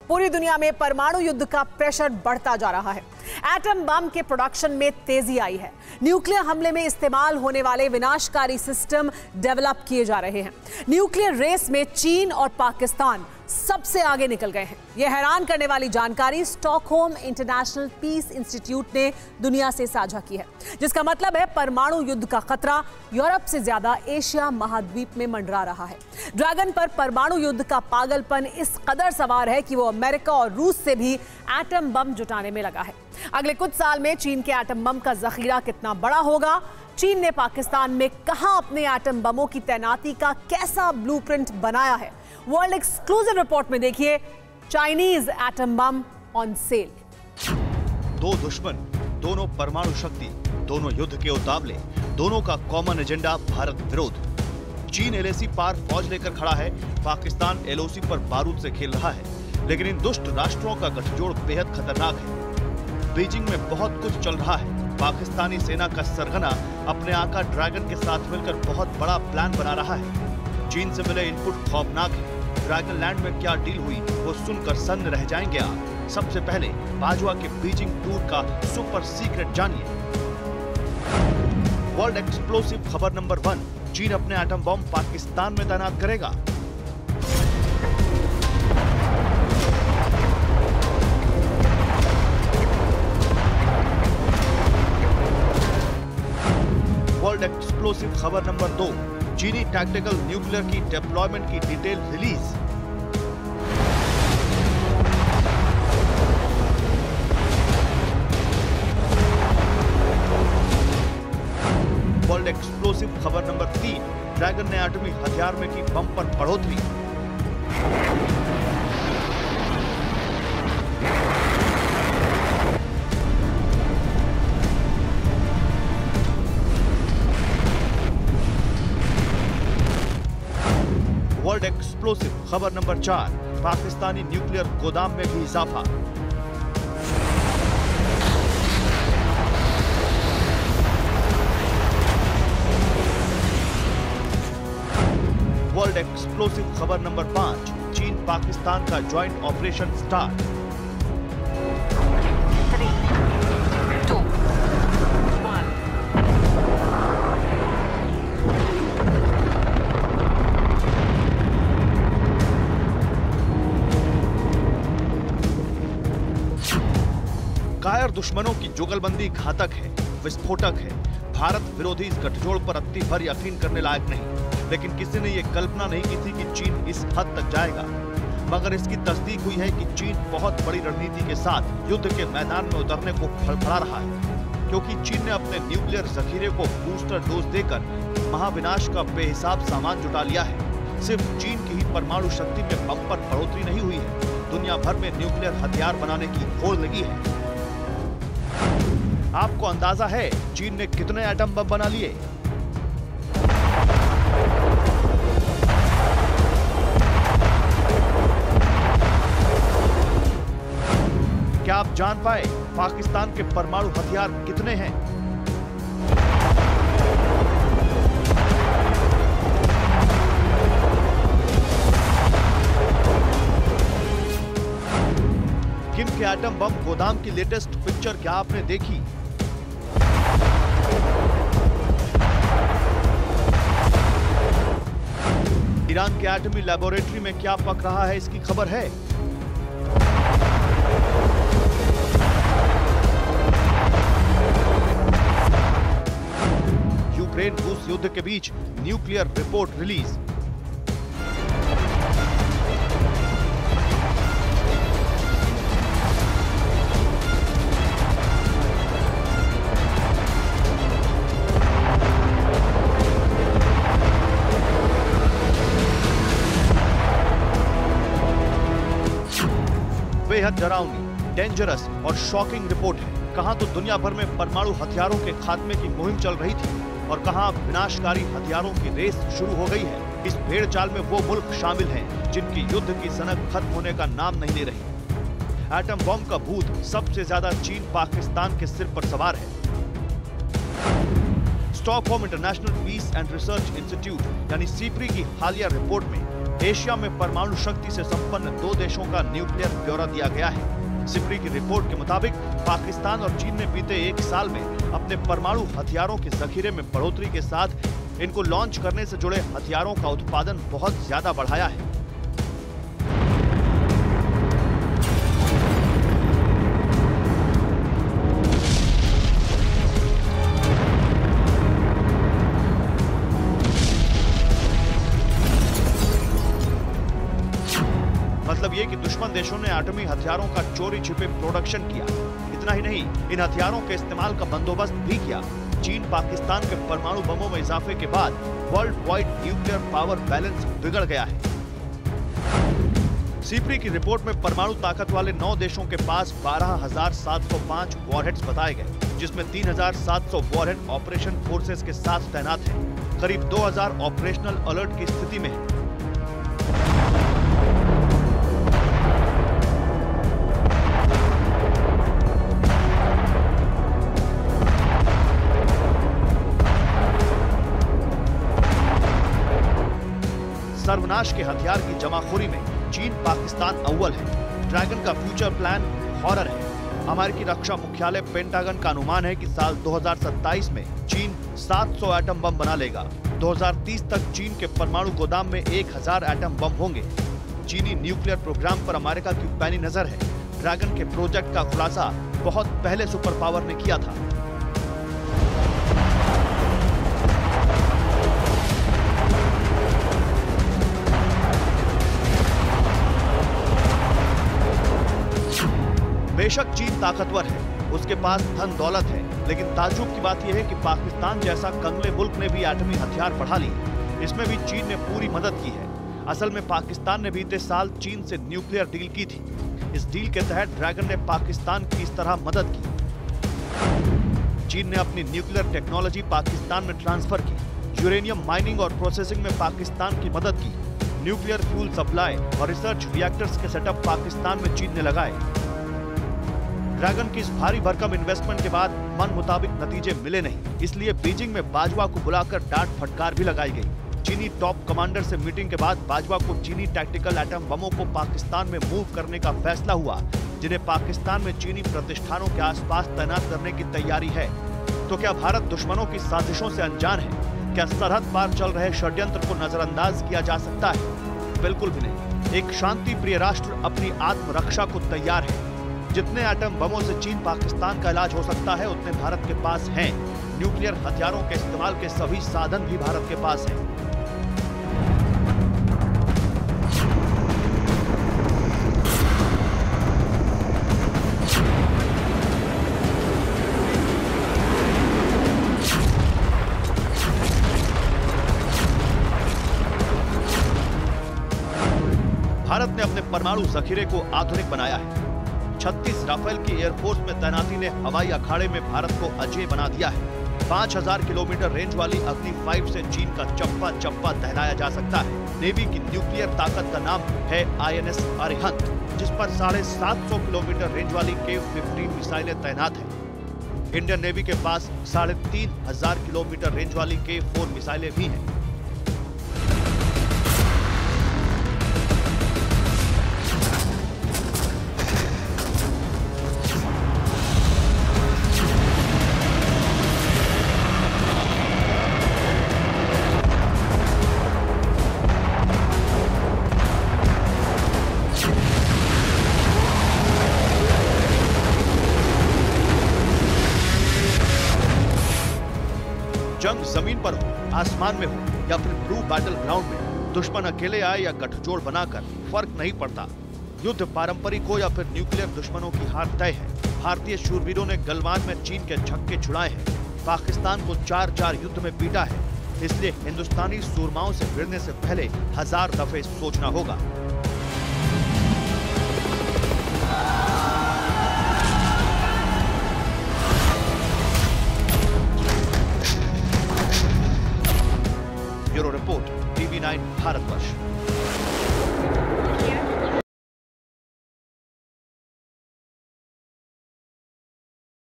पूरी दुनिया में परमाणु युद्ध का प्रेशर बढ़ता जा रहा है। एटम बम के प्रोडक्शन में तेजी आई है। न्यूक्लियर हमले में इस्तेमाल होने वाले विनाशकारी सिस्टम डेवलप किए जा रहे हैं। न्यूक्लियर रेस में चीन और पाकिस्तान सबसे आगे निकल गए हैं। यह हैरान करने वाली जानकारी स्टॉकहोम इंटरनेशनल पीस इंस्टीट्यूट ने दुनिया से साझा की है, जिसका मतलब है परमाणु युद्ध का खतरा यूरोप से ज्यादा एशिया महाद्वीप में मंडरा रहा है। ड्रैगन पर परमाणु युद्ध का पागलपन इस कदर सवार है कि वो अमेरिका और रूस से भी एटम बम जुटाने में लगा है। अगले कुछ साल में चीन के एटम बम का जखीरा कितना बड़ा होगा, चीन ने पाकिस्तान में कहां अपने एटम बमों की तैनाती का कैसा ब्लूप्रिंट बनाया है, वर्ल्ड एक्सक्लूसिव रिपोर्ट में देखिए। Chinese atom bomb on sale. दो दुश्मन, दोनों परमाणु शक्ति, दोनों युद्ध के उतावले, दोनों का कॉमन एजेंडा भारत विरोध। चीन एलएसी पार फौज लेकर खड़ा है, पाकिस्तान एलओसी पर बारूद से खेल रहा है। लेकिन इन दुष्ट राष्ट्रों का गठजोड़ बेहद खतरनाक है। बीजिंग में बहुत कुछ चल रहा है। पाकिस्तानी सेना का सरगना अपने आका ड्रैगन के साथ मिलकर बहुत बड़ा प्लान बना रहा है। चीन से मिले इनपुट खौफनाक है। ड्रैगन लैंड में क्या डील हुई वो सुनकर सन्न रह जाएंगे आप। सबसे पहले बाजवा के बीजिंग टूर का सुपर सीक्रेट जानिए। वर्ल्ड एक्सप्लोसिव खबर नंबर 1, चीन अपने एटम बम पाकिस्तान में तैनात करेगा। वर्ल्ड एक्सप्लोसिव खबर नंबर 2, चीनी टैक्टिकल न्यूक्लियर की डिप्लॉयमेंट की डिटेल रिलीज। वर्ल्ड एक्सप्लोसिव खबर नंबर 3, ड्रैगन ने एटमी हथियार में की बम पर बढ़ोतरी। वर्ल्ड एक्सप्लोसिव खबर नंबर 4, पाकिस्तानी न्यूक्लियर गोदाम में भी इजाफा। वर्ल्ड एक्सप्लोसिव खबर नंबर 5, चीन पाकिस्तान का ज्वाइंट ऑपरेशन स्टार्ट। 3, 2, 1। कायर दुश्मनों की जुगलबंदी घातक है, विस्फोटक है। भारत विरोधी इस गठजोड़ पर अत्ती भर यकीन करने लायक नहीं, लेकिन किसी ने यह कल्पना नहीं की थी कि चीन इस हद तक जाएगा। मगर इसकी तस्दीक हुई है कि चीन बहुत बड़ी रणनीति के साथ युद्ध के मैदान में उतरने को फड़फड़ा रहा है, क्योंकि चीन ने अपने न्यूक्लियर जखीरे को बूस्टर डोज देकर महाविनाश का बेहिसाब सामान जुटा लिया है। सिर्फ चीन की ही परमाणु शक्ति में बम पर बढ़ोतरी नहीं हुई है, दुनिया भर में न्यूक्लियर हथियार बनाने की होड़ लगी है। आपको अंदाजा है चीन ने कितने एटम बम बना लिए? क्या आप जान पाए पाकिस्तान के परमाणु हथियार कितने हैं? किम के एटम बम गोदाम की लेटेस्ट पिक्चर क्या आपने देखी? ईरान के एटमी लैबोरेटरी में क्या पक रहा है, इसकी खबर है? यूक्रेन रूस युद्ध के बीच न्यूक्लियर रिपोर्ट रिलीज। बेहद डरावनी, डेंजरस और शॉकिंग रिपोर्ट है। कहां तो दुनिया भर में परमाणु हथियारों के खात्मे की मुहिम चल रही थी और कहां विनाशकारी हथियारों की रेस शुरू हो गई है। इस भेड़ चाल में वो मुल्क शामिल हैं जिनकी युद्ध की सनक खत्म होने का नाम नहीं ले रही। एटम बम का भूत सबसे ज्यादा चीन पाकिस्तान के सिर पर सवार है। Stockholm International Peace and Research Institute यानी सीपरी की हालिया रिपोर्ट में एशिया में परमाणु शक्ति से संपन्न 2 देशों का न्यूक्लियर ब्यौरा दिया गया है। सिप्री की रिपोर्ट के मुताबिक पाकिस्तान और चीन ने बीते 1 साल में अपने परमाणु हथियारों के जखीरे में बढ़ोतरी के साथ इनको लॉन्च करने से जुड़े हथियारों का उत्पादन बहुत ज्यादा बढ़ाया है। मतलब ये कि दुश्मन देशों ने एटमी हथियारों का चोरी छिपे प्रोडक्शन किया। इतना ही नहीं, इन हथियारों के इस्तेमाल का बंदोबस्त भी किया। चीन पाकिस्तान के परमाणु बमों में इजाफे के बाद world wide nuclear power balance बिगड़ गया है। सिप्री की रिपोर्ट में परमाणु ताकत वाले 9 देशों के पास 12,705 वॉरहेड्स बताए गए, जिसमें 3,700 वॉरहेड ऑपरेशन फोर्सेस के साथ तैनात हैं। करीब 2,000 ऑपरेशनल अलर्ट की स्थिति में है। सर्वनाश के हथियार की जमाखोरी में चीन पाकिस्तान अव्वल है। ड्रैगन का फ्यूचर प्लान हॉरर है। अमेरिकी रक्षा मुख्यालय पेंटागन का अनुमान है कि साल 2027 में चीन 700 एटम बम बना लेगा। 2030 तक चीन के परमाणु गोदाम में 1000 एटम बम होंगे। चीनी न्यूक्लियर प्रोग्राम पर अमेरिका की पैनी नजर है। ड्रैगन के प्रोजेक्ट का खुलासा बहुत पहले सुपर पावर ने किया था। बेशक चीन ताकतवर है, उसके पास धन दौलत है, लेकिन ताज्जुब की बात यह है कि पाकिस्तान जैसा कंगले मुल्क ने भी एटमी हथियार बढ़ा लिए। इसमें भी चीन ने पूरी मदद की है। असल में पाकिस्तान ने बीते साल चीन से न्यूक्लियर डील की थी। इस डील के तहत ड्रैगन ने पाकिस्तान की इस तरह मदद की। चीन ने अपनी न्यूक्लियर टेक्नोलॉजी पाकिस्तान में ट्रांसफर की। यूरेनियम माइनिंग और प्रोसेसिंग में पाकिस्तान की मदद की। न्यूक्लियर फ्यूल सप्लाई और रिसर्च रिएक्टर्स के सेटअप पाकिस्तान में चीन ने लगाए। ड्रैगन की इस भारी भरकम इन्वेस्टमेंट के बाद मन मुताबिक नतीजे मिले नहीं, इसलिए बीजिंग में बाजवा को बुलाकर डांट फटकार भी लगाई गई। चीनी टॉप कमांडर से मीटिंग के बाद बाजवा को चीनी टैक्टिकल एटम बमों को पाकिस्तान में मूव करने का फैसला हुआ, जिन्हें पाकिस्तान में चीनी प्रतिष्ठानों के आसपास तैनात करने की तैयारी है। तो क्या भारत दुश्मनों की साजिशों से अनजान है? क्या सरहद पार चल रहे षड्यंत्र को नजरअंदाज किया जा सकता है? बिल्कुल भी नहीं। एक शांति प्रिय राष्ट्र अपनी आत्मरक्षा को तैयार है। जितने एटम बमों से चीन पाकिस्तान का इलाज हो सकता है, उतने भारत के पास हैं। न्यूक्लियर हथियारों के इस्तेमाल के सभी साधन भी भारत के पास हैं। भारत ने अपने परमाणु जखीरे को आधुनिक बनाया है। 36 राफेल की एयरफोर्स में तैनाती ने हवाई अखाड़े में भारत को अजेय बना दिया है। 5000 किलोमीटर रेंज वाली अग्नि 5 से चीन का चप्पा चप्पा दहलाया जा सकता है। नेवी की न्यूक्लियर ताकत का नाम है INS अरिहंत, जिस पर 750 किलोमीटर रेंज वाली K-15 मिसाइलें तैनात हैं। इंडियन नेवी के पास 3500 किलोमीटर रेंज वाली K-4 मिसाइलें भी हैं। जंग जमीन पर हो, आसमान में हो या फिर ब्लू बैटल ग्राउंड में, दुश्मन अकेले आए या गठजोड़ बनाकर, फर्क नहीं पड़ता। युद्ध पारंपरिक हो या फिर न्यूक्लियर, दुश्मनों की हार तय है। भारतीय शूरवीरों ने गलवान में चीन के छक्के छुड़ाए हैं। पाकिस्तान को 4-4 युद्ध में पीटा है। इसलिए हिंदुस्तानी सूरमाओं से भिड़ने से पहले 1000 दफे सोचना होगा। Bureau report, TV9 Bharatvarsh.